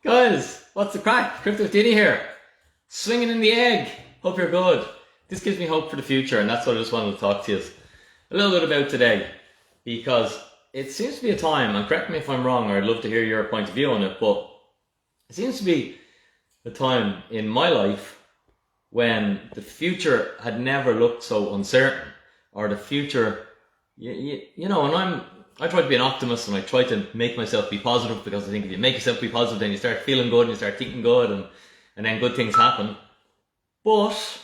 Guys, what's the crack? Crypto Diddy here. Swinging in the egg. Hope you're good. This gives me hope for the future, and that's what I just wanted to talk to you a little bit about today. Because it seems to be a time, and correct me if I'm wrong, or I'd love to hear your point of view on it, but it seems to be a time in my life when the future had never looked so uncertain, or the future, you know, and I try to be an optimist and I try to make myself be positive, because I think if you make yourself be positive, then you start feeling good and you start thinking good, and then good things happen. But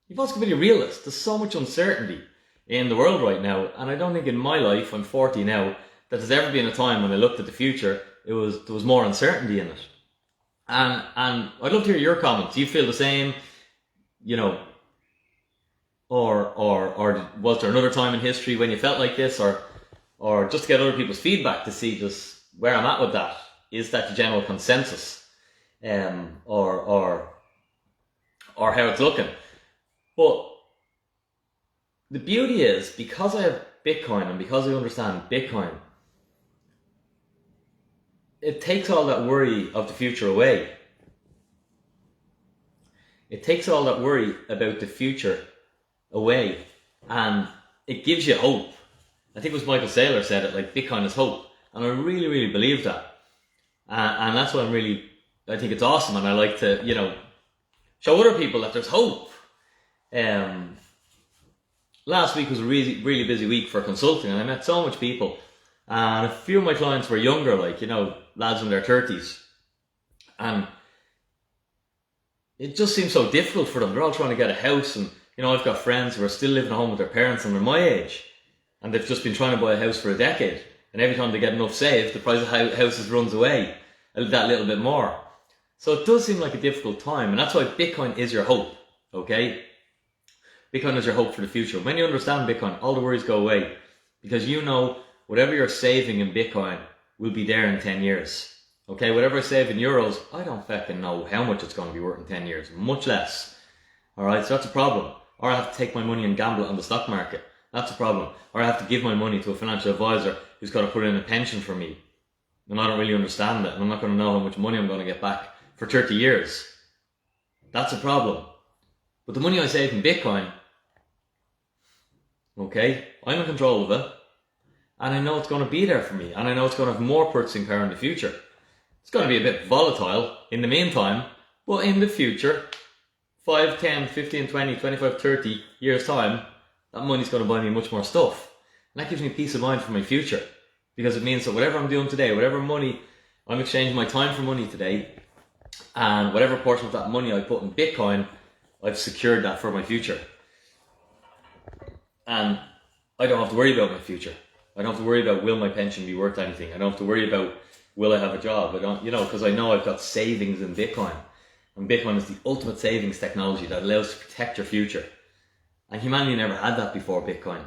you've also got to be a realist. There's so much uncertainty in the world right now, and I don't think in my life, I'm 40 now, that there's ever been a time when I looked at the future, there was more uncertainty in it. And I'd love to hear your comments. Do you feel the same? You know, or was there another time in history when you felt like this, or just to get other people's feedback to see just where I'm at with that? Is that the general consensus, or how it's looking? But the beauty is, because I have Bitcoin and because I understand Bitcoin, it takes all that worry of the future away. It takes all that worry about the future away, and it gives you hope. I think it was Michael Saylor said it, like, Bitcoin is hope. And I really, really believe that. And that's why I think it's awesome, and I like to, you know, show other people that there's hope. Last week was a really, really busy week for consulting, and I met so much people. And a few of my clients were younger, like, you know, lads in their 30s. And it just seems so difficult for them. They're all trying to get a house, and, you know, I've got friends who are still living at home with their parents and they're my age. And they've just been trying to buy a house for a decade. And every time they get enough saved, the price of houses runs away that little bit more. So it does seem like a difficult time. And that's why Bitcoin is your hope, okay? Bitcoin is your hope for the future. When you understand Bitcoin, all the worries go away. Because you know, whatever you're saving in Bitcoin will be there in 10 years. Okay, whatever I save in euros, I don't fucking know how much it's going to be worth in 10 years. Much less. Alright, so that's a problem. Or I have to take my money and gamble it on the stock market. That's a problem. Or I have to give my money to a financial advisor who's got to put in a pension for me. And I don't really understand it. And I'm not going to know how much money I'm going to get back for 30 years. That's a problem. But the money I save in Bitcoin, okay, I'm in control of it. And I know it's going to be there for me. And I know it's going to have more purchasing power in the future. It's going to be a bit volatile in the meantime. But in the future, 5, 10, 15, 20, 25, 30 years time, that money's going to buy me much more stuff. And that gives me peace of mind for my future. Because it means that whatever I'm doing today, whatever money, I'm exchanging my time for money today, and whatever portion of that money I put in Bitcoin, I've secured that for my future. And I don't have to worry about my future. I don't have to worry about, will my pension be worth anything? I don't have to worry about, will I have a job? I don't, you know, because I know I've got savings in Bitcoin. And Bitcoin is the ultimate savings technology that allows you to protect your future. And humanity never had that before Bitcoin.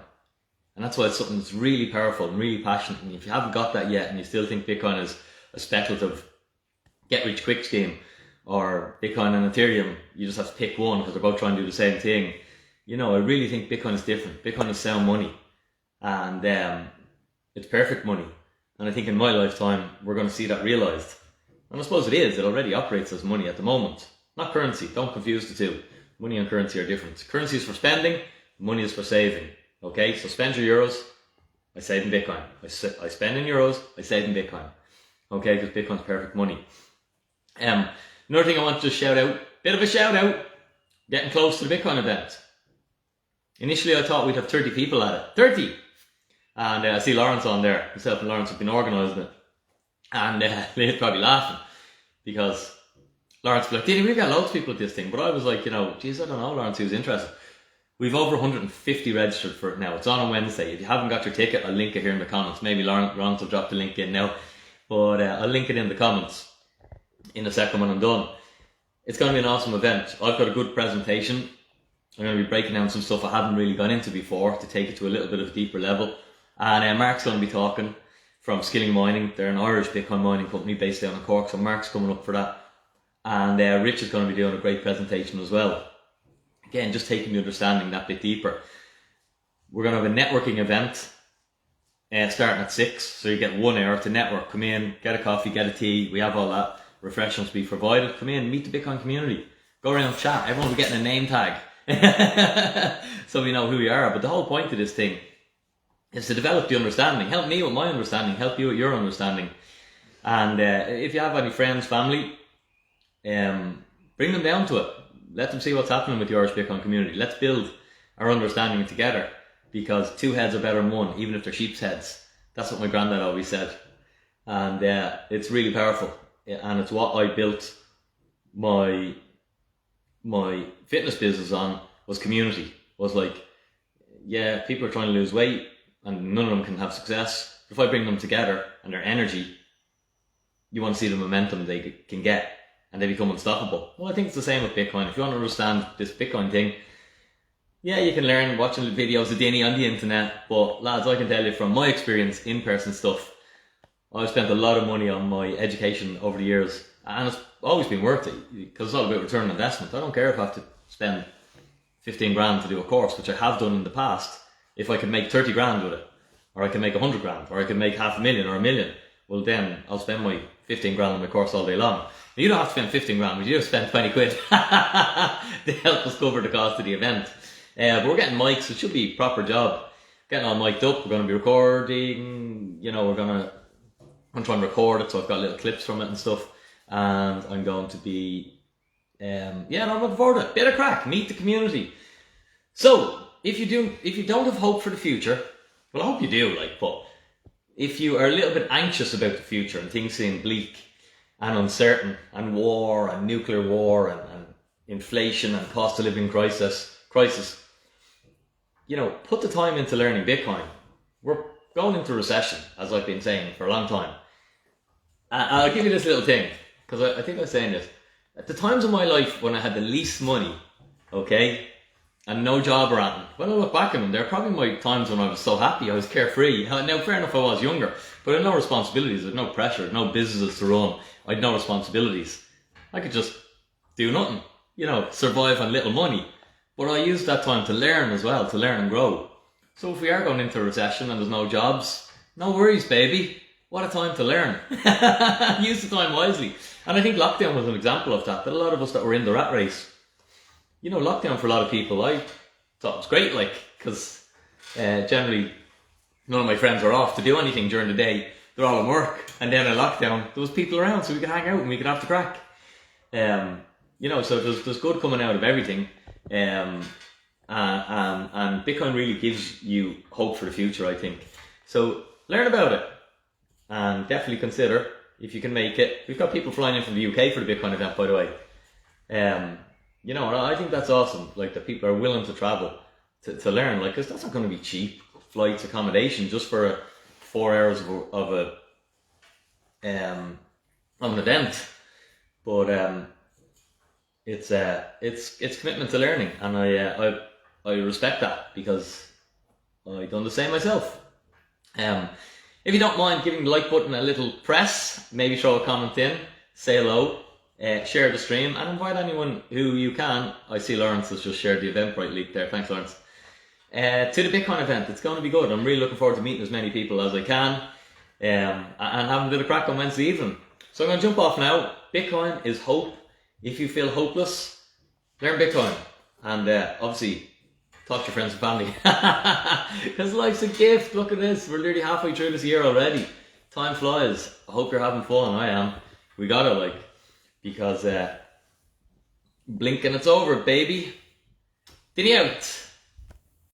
And that's why it's something that's really powerful and really passionate. And if you haven't got that yet and you still think Bitcoin is a speculative get-rich-quick scheme, or Bitcoin and Ethereum, you just have to pick one because they're both trying to do the same thing. You know, I really think Bitcoin is different. Bitcoin is sound money. And it's perfect money. And I think in my lifetime, we're going to see that realised. And I suppose it is. It already operates as money at the moment. Not currency. Don't confuse the two. Money and currency are different. Currency is for spending, money is for saving. Okay, so spend your euros, I save in Bitcoin. I spend in euros, I save in Bitcoin. Okay, because Bitcoin's perfect money. Another thing I want to just shout out, bit of a shout out, getting close to the Bitcoin event. Initially I thought we'd have 30 people at it. 30! And I see Lawrence on there. Myself and Lawrence have been organising it. And they'd probably laughing, because Lawrence was like, Diddy, we've got loads of people at this thing. But I was like, you know, geez, I don't know, Lawrence, who's interested. We've over 150 registered for it now. It's on Wednesday. If you haven't got your ticket, I'll link it here in the comments. Maybe Lawrence will drop the link in now. But I'll link it in the comments in a second when I'm done. It's going to be an awesome event. I've got a good presentation. I'm going to be breaking down some stuff I haven't really gone into before to take it to a little bit of a deeper level. And Mark's going to be talking from Skilling Mining. They're an Irish Bitcoin mining company based down in Cork. So Mark's coming up for that. And Rich is going to be doing a great presentation as well. Again, just taking the understanding that bit deeper. We're going to have a networking event starting at 6. So you get 1 hour to network. Come in, get a coffee, get a tea. We have all that. refreshments be provided. Come in, meet the Bitcoin community. Go around, chat. Everyone will be getting a name tag. So we know who we are. But the whole point of this thing is to develop the understanding. Help me with my understanding. Help you with your understanding. And if you have any friends, family, bring them down to it. Let them see what's happening with the Irish Bitcoin community. Let's build our understanding together, because two heads are better than one, even if they're sheep's heads. That's what my granddad always said. And it's really powerful. And it's what I built my fitness business on, was community. Was like, yeah, people are trying to lose weight and none of them can have success. If I bring them together and their energy, you want to see the momentum they can get and they become unstoppable. Well, I think it's the same with Bitcoin. If you want to understand this Bitcoin thing, yeah, you can learn watching the videos of Danny on the internet, but lads, I can tell you from my experience, in-person stuff, I've spent a lot of money on my education over the years, and it's always been worth it, because it's all about return on investment. I don't care if I have to spend 15 grand to do a course, which I have done in the past. If I can make 30 grand with it, or I can make 100 grand, or I can make 500,000 or 1 million, well then I'll spend my 15 grand on my course all day long. You don't have to spend 15 grand, but you just spend 20 quid to help us cover the cost of the event. But we're getting mics, it should be a proper job. Getting all mic'd up, we're going to be recording, you know, I'm trying to record it, so I've got little clips from it and stuff. And I'm going to be, I'm looking forward to it. Bit of crack, meet the community. So, if you don't have hope for the future, well, I hope you do, but if you are a little bit anxious about the future and things seem bleak and uncertain, and war and nuclear war and inflation and cost of living crisis, you know, put the time into learning Bitcoin. We're going into recession, as I've been saying for a long time. I'll give you this little thing, because I think I was saying this. At the times of my life when I had the least money, okay, and no job or anything, when I look back on them, they're probably my times when I was so happy, I was carefree. Now, fair enough, I was younger, but I had no responsibilities, I had no pressure, no businesses to run, I had no responsibilities. I could just do nothing, you know, survive on little money. But I used that time to learn as well, to learn and grow. So if we are going into a recession and there's no jobs, no worries, baby. What a time to learn. Use the time wisely. And I think lockdown was an example of that a lot of us that were in the rat race, you know, lockdown for a lot of people, I thought it was great, because generally none of my friends are off to do anything during the day. They're all in work. And then in lockdown, there was people around, so we could hang out and we could have the crack. You know, so there's good coming out of everything. And Bitcoin really gives you hope for the future, I think. So learn about it and definitely consider if you can make it. We've got people flying in from the UK for the Bitcoin event, by the way. You know, I think that's awesome, that people are willing to travel to learn, because that's not going to be cheap. Flights, accommodation, just for 4 hours of an event. But it's commitment to learning, and I respect that, because I've done the same myself. If you don't mind giving the like button a little press, maybe throw a comment in, say hello, share the stream, and invite anyone who you can. I see Lawrence has just shared the Eventbrite link there. Thanks, Lawrence. To the Bitcoin event. It's going to be good. I'm really looking forward to meeting as many people as I can, and having a bit of crack on Wednesday evening. So I'm going to jump off now. Bitcoin is hope. If you feel hopeless, learn Bitcoin, and obviously talk to your friends and family, because life's a gift. Look at this, we're nearly halfway through this year already. Time flies. I hope you're having fun. I am. We gotta, because blink and it's over, baby. Diddy out.